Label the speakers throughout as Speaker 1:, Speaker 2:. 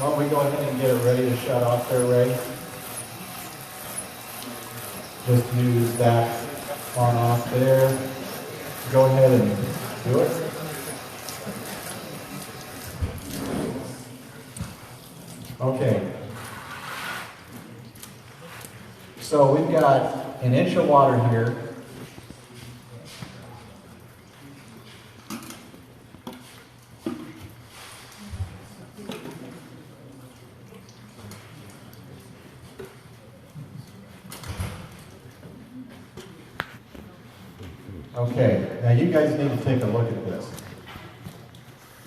Speaker 1: Why don't we go ahead and get it ready to shut off there, Ray? Just use that on off there. Go ahead and do it. Okay. So we've got an inch of water here. Okay, now you guys need to take a look at this.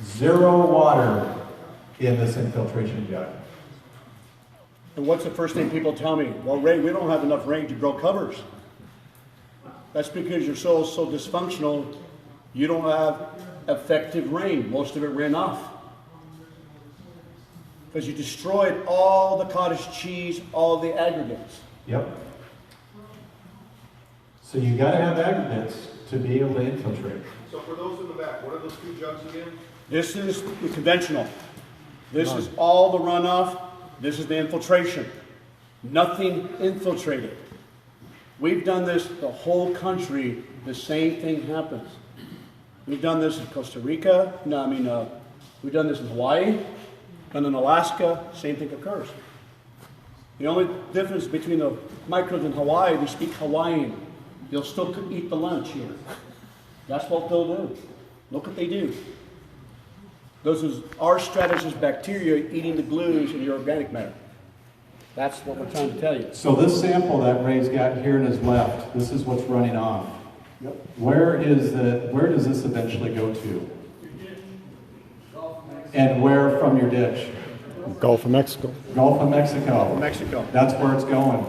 Speaker 1: Zero water in this infiltration jug.
Speaker 2: And what's the first thing people tell me? Well, Ray, we don't have enough rain to grow covers. That's because your soil's so dysfunctional, you don't have effective rain. Most of it ran off. Because you destroyed all the cottage cheese, all the aggregates.
Speaker 1: Yep. So you got to have aggregates to be able to infiltrate.
Speaker 3: So for those in the back, what are those two jugs again?
Speaker 2: This is the conventional. This is all the runoff. This is the infiltration. Nothing infiltrated. We've done this the whole country. The same thing happens. We've done this in Costa Rica. We've done this in Hawaii. And in Alaska, same thing occurs. The only difference between the microbes in Hawaii, they speak Hawaiian. They'll still eat the lunch here. That's what they'll do. Look what they do. Those are our strategist bacteria eating the glues in your organic matter. That's what we're trying to tell you.
Speaker 1: So this sample that Ray's got here in his left, this is what's running off.
Speaker 2: Yep.
Speaker 1: Where does this eventually go to? And where from your ditch?
Speaker 4: Gulf of Mexico.
Speaker 1: Gulf of Mexico.
Speaker 2: Mexico.
Speaker 1: That's where it's going.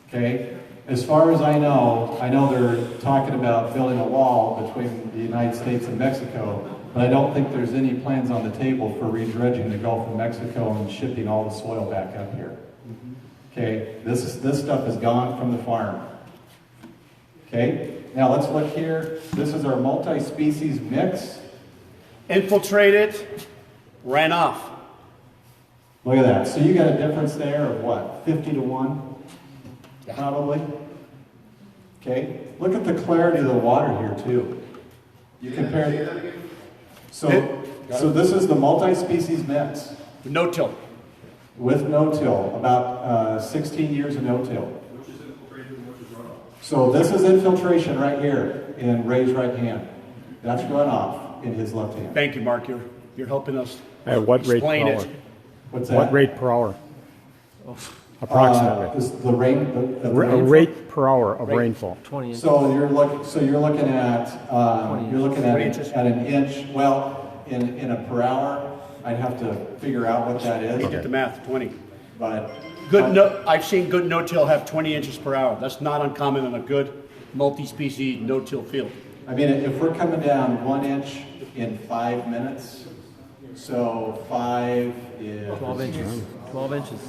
Speaker 1: Okay? As far as I know they're talking about building a wall between the United States and Mexico, but I don't think there's any plans on the table for redredging the Gulf of Mexico and shipping all the soil back up here. Okay? This stuff is gone from the farm. Okay? Now let's look here. This is our multi-species mix.
Speaker 2: Infiltrated, ran off.
Speaker 1: Look at that. So you got a difference there of what? 50 to 1? Probably. Okay. Look at the clarity of the water here too. You compare. So this is the multi-species mix
Speaker 2: No-till.
Speaker 1: with no-till. About 16 years of no-till.
Speaker 3: Which is infiltrated and which is runoff?
Speaker 1: So this is infiltration right here in Ray's right hand. That's runoff in his left hand.
Speaker 2: Thank you, Mark. You're helping us
Speaker 4: At what rate per
Speaker 2: explain
Speaker 4: hour?
Speaker 2: it.
Speaker 1: What's that?
Speaker 4: What rate per hour? Approximately.
Speaker 1: Is the rain. The
Speaker 4: A
Speaker 1: rainfall?
Speaker 4: rate per hour of rainfall.
Speaker 5: 20 inches.
Speaker 1: So you're looking at an inch. Well, in a per hour, I'd have to figure out what that
Speaker 2: You did
Speaker 1: is.
Speaker 2: the math, 20.
Speaker 1: But
Speaker 2: I've seen good no-till have 20 inches per hour. That's not uncommon in a good multi-species no-till field.
Speaker 1: I mean, if we're coming down 1 inch in 5 minutes, so 5 is
Speaker 5: 12 inches. 12 inches.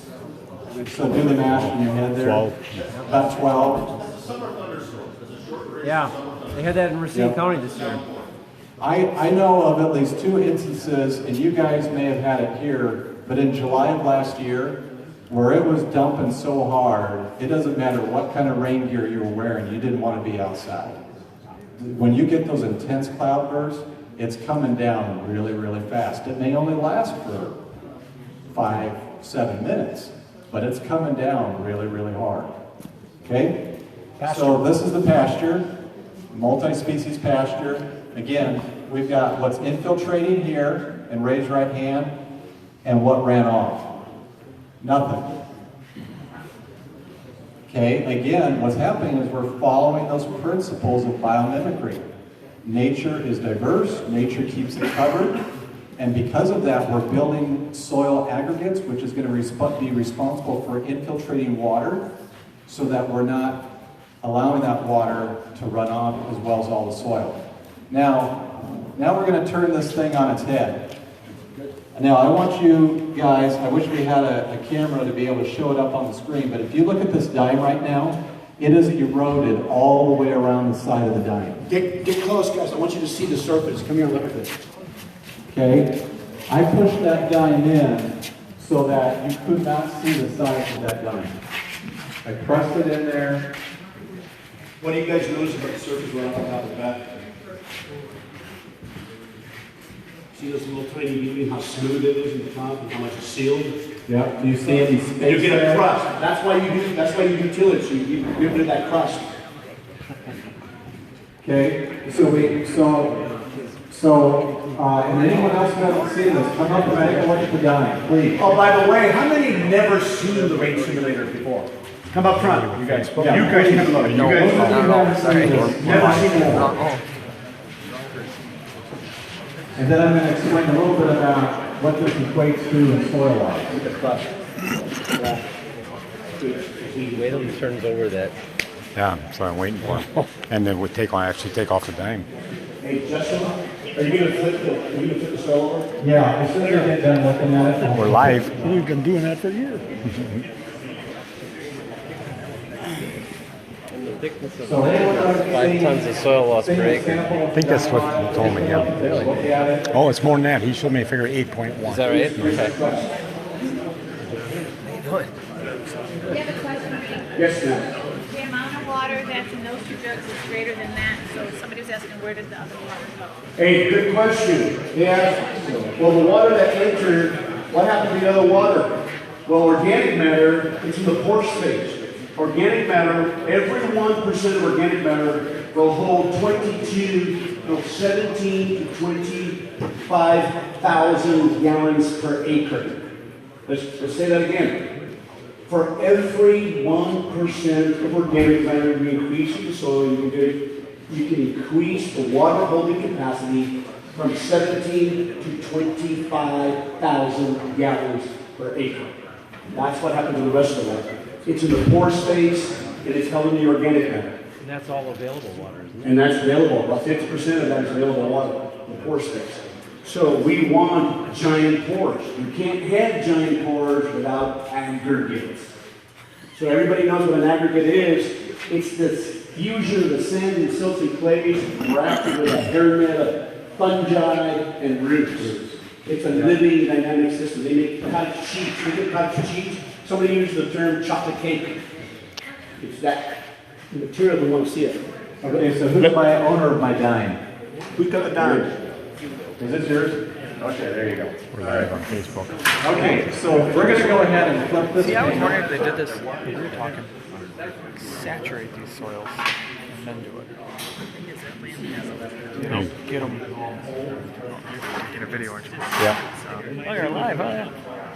Speaker 1: So do the math in your head there.
Speaker 4: 12.
Speaker 1: About 12.
Speaker 3: Summer thunderstorms, there's a short duration.
Speaker 5: Yeah, they had that in Racine
Speaker 1: Yep.
Speaker 5: County this year.
Speaker 1: I know of at least 2 instances, and you guys may have had it here, but in July of last year, where it was dumping so hard, it doesn't matter what kind of rain gear you were wearing, you didn't want to be outside. When you get those intense cloud bursts, it's coming down really, really fast. It may only last for 5, 7 minutes, but it's coming down really, really hard. Okay? So this is the pasture, multi-species pasture. Again, we've got what's infiltrating here in Ray's right hand and what ran off. Nothing. Okay, again, what's happening is we're following those principles of biomimicry. Nature is diverse, nature keeps it covered, and because of that, we're building soil aggregates, which is going to be responsible for infiltrating water so that we're not allowing that water to run off as well as all the soil. Now we're going to turn this thing on its head. Now, I want you guys, I wish we had a camera to be able to show it up on the screen, but if you look at this dime right now, it is eroded all the way around the side of the dime.
Speaker 2: Get close, guys. I want you to see the surface. Come here and look at this.
Speaker 1: Okay? I pushed that dime in so that you could not see the size of that dime. I pressed it in there.
Speaker 2: What do you guys notice about the surface runoff on top of the back? See those little tiny beams, how smooth it is in the top and how much is sealed?
Speaker 1: Yep. Do you see any space
Speaker 2: And you get
Speaker 1: there?
Speaker 2: a crust. That's why you do tillage. You get rid of that crust.
Speaker 1: Okay, and anyone else who hasn't seen this, come up and take a look at the dime, please.
Speaker 2: Oh, by the way, how many have never seen the rain simulator before? Come up front, you guys. You guys can have a look. You guys never seen it.
Speaker 1: And then I'm going to explain a little bit about what this equates to in soil life.
Speaker 2: With the crust.
Speaker 5: Wait till he turns over that.
Speaker 4: Yeah, so I'm waiting for him. And then we'll actually take off the dime.
Speaker 2: Hey, Justin, are you gonna flip the soil over?
Speaker 1: Yeah, as soon as I get done looking at it.
Speaker 4: We're live.
Speaker 6: We've been doing that for years.
Speaker 5: Thickness of
Speaker 1: So anyone who's
Speaker 5: 5 tons of soil loss per
Speaker 1: seen a
Speaker 5: acre.
Speaker 1: sample
Speaker 4: I think that's what he told me, yeah.
Speaker 1: Look at it.
Speaker 4: Oh, it's more than that. He showed me a figure 8.1.
Speaker 5: Is that right? Okay.
Speaker 7: You have a question, Ray?
Speaker 2: Yes, ma'am.
Speaker 7: The amount of water that's in those two jugs is greater than that, so somebody was asking where did the other water go?
Speaker 2: Hey, good question. Yeah. Well, the water that entered, what happened to the other water? Well, organic matter, it's in the pore space. Organic matter, every 1% of organic matter will hold 17 to 25,000 gallons per acre. Let's say that again. For every 1% of organic matter you increase in the soil, you can increase the water holding capacity from 17 to 25,000 gallons per acre. That's what happened to the rest of the water. It's in the pore space, and it's held in the organic matter.
Speaker 5: And that's all available water, isn't it?
Speaker 2: And that's available. About 50% of that is available water in the pore space. So we want giant pores. You can't have giant pores without aggregates. So everybody knows what an aggregate is. It's this fusion of the sand and silty clays wrapped with a hairnet of fungi and roots. It's a living dynamic system. They make cottage cheese. Look at cottage cheese. Somebody used the term chocolate cake. It's that material we want to see it.
Speaker 1: Okay, so who's my owner of my dime?
Speaker 2: Who's got the dime?
Speaker 1: Is this yours? Okay, there you go.
Speaker 4: We're live on Facebook.
Speaker 1: Okay, so we're going to go ahead and flip this.
Speaker 8: See, I was
Speaker 1: thing.
Speaker 8: wondering if they did this, we were talking, saturate these soils and then do it. You know, get them, get a video or two.
Speaker 4: Yeah.
Speaker 8: Oh, you're alive, huh?
Speaker 4: I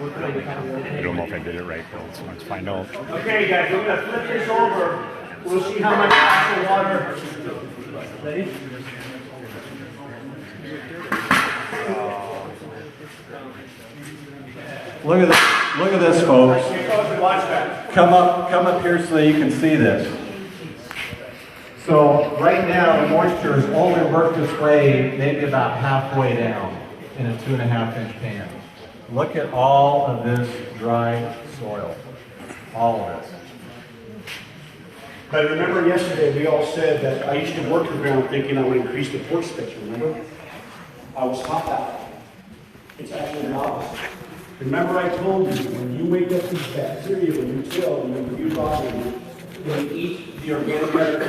Speaker 4: don't know if I did it right, though, so let's find out.
Speaker 2: Okay, guys, we're going to flip this over. We'll see how much actual water. Ready?
Speaker 1: Look at this, folks.
Speaker 2: Watch that.
Speaker 1: Come up here so you can see this. So right now, the moisture is only worked its way maybe about halfway down in a 2.5-inch pan. Look at all of this dry soil, all of it.
Speaker 2: But remember yesterday, we all said that I used to work the ground thinking I would increase the pore space, remember? I was taught that. It's actually the opposite. Remember I told you, when you wake up these bacteria, when you till, when you rot, when you eat the organic matter,